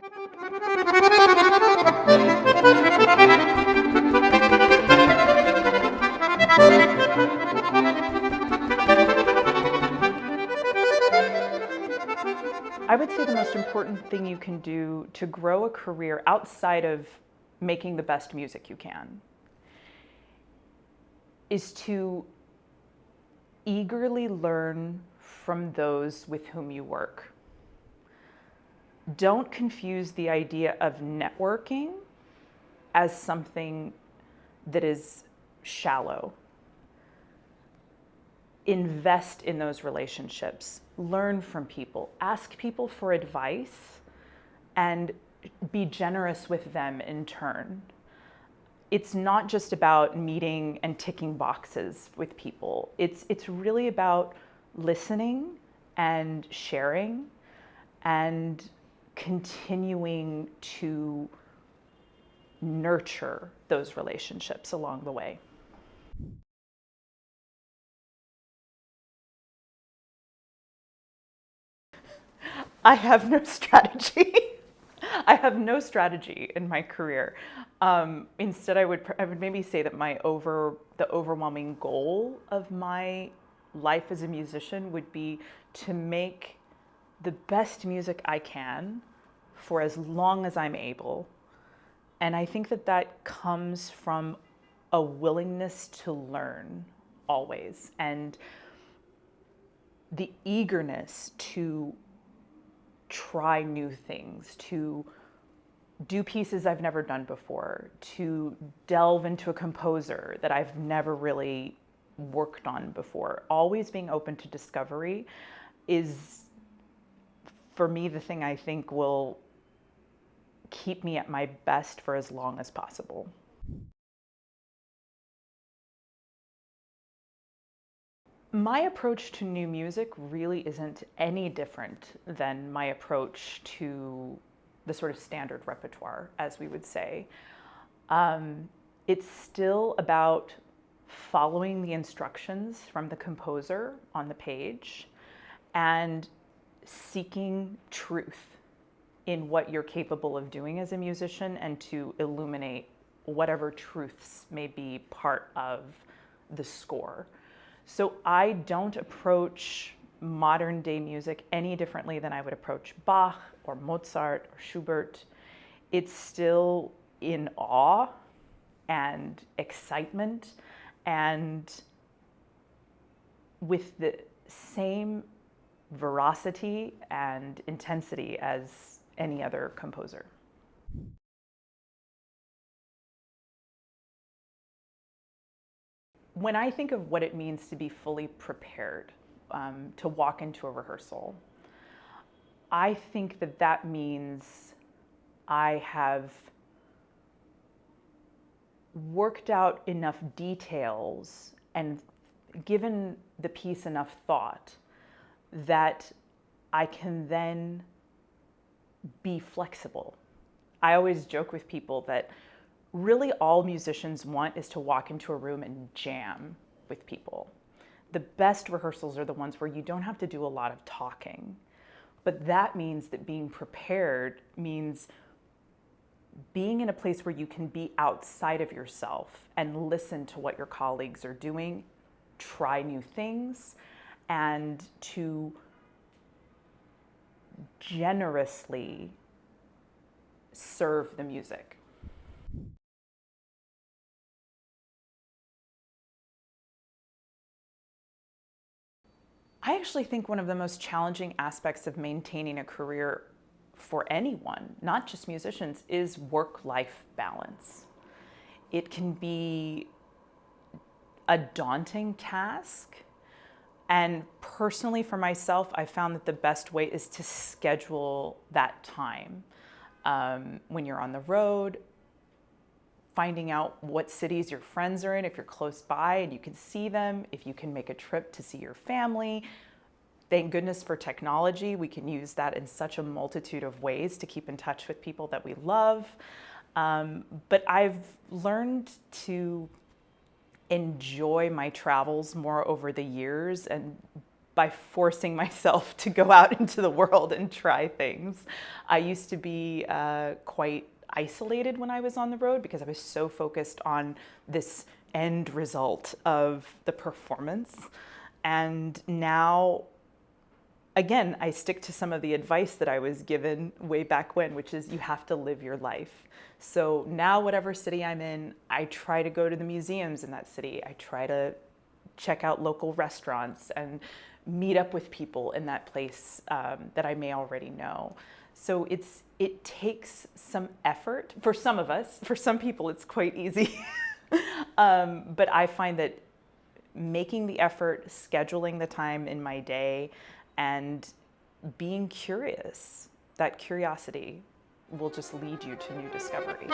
I would say the most important thing you can do to grow a career outside of making the best music you can is to eagerly learn from those with whom you work. Don't confuse the idea of networking as something that is shallow. Invest in those relationships, learn from people, ask people for advice, and be generous with them in turn. It's not just about meeting and ticking boxes with people. It's really about listening and sharing and continuing to nurture those relationships along the way. I have no strategy. I have no strategy in my career. Instead, I would maybe say that the overwhelming goal of my life as a musician would be to make the best music I can for as long as I'm able. And I think that that comes from a willingness to learn always, and the eagerness to try new things, to do pieces I've never done before, to delve into a composer that I've never really worked on before. Always being open to discovery is, for me, the thing I think will keep me at my best for as long as possible. My approach to new music really isn't any different than my approach to the sort of standard repertoire, as we would say. It's still about following the instructions from the composer on the page and seeking truth in what you're capable of doing as a musician, and to illuminate whatever truths may be part of the score. So I don't approach modern day music any differently than I would approach Bach or Mozart or Schubert. It's still in awe and excitement and with the same veracity and intensity as any other composer. When I think of what it means to be fully prepared, to walk into a rehearsal, I think that that means I have worked out enough details and given the piece enough thought that I can then be flexible. I always joke with people that really all musicians want is to walk into a room and jam with people. The best rehearsals are the ones where you don't have to do a lot of talking. But that means that being prepared means being in a place where you can be outside of yourself and listen to what your colleagues are doing, try new things, and to generously serve the music. I actually think one of the most challenging aspects of maintaining a career for anyone, not just musicians, is work-life balance. It can be a daunting task. And personally, for myself, I found that the best way is to schedule that time. When you're on the road, finding out what cities your friends are in, if you're close by and you can see them, if you can make a trip to see your family. Thank goodness for technology. We can use that in such a multitude of ways to keep in touch with people that we love. But I've learned to enjoy my travels more over the years and by forcing myself to go out into the world and try things. I used to be quite isolated when I was on the road because I was so focused on this end result of the performance. And now, again, I stick to some of the advice that I was given way back when, which is you have to live your life. So now, whatever city I'm in, I try to go to the museums in that city. I try to check out local restaurants and meet up with people in that place that I may already know. So it takes some effort for some of us. For some people, it's quite easy. But I find that making the effort, scheduling the time in my day, and being curious, that curiosity will just lead you to new discovery.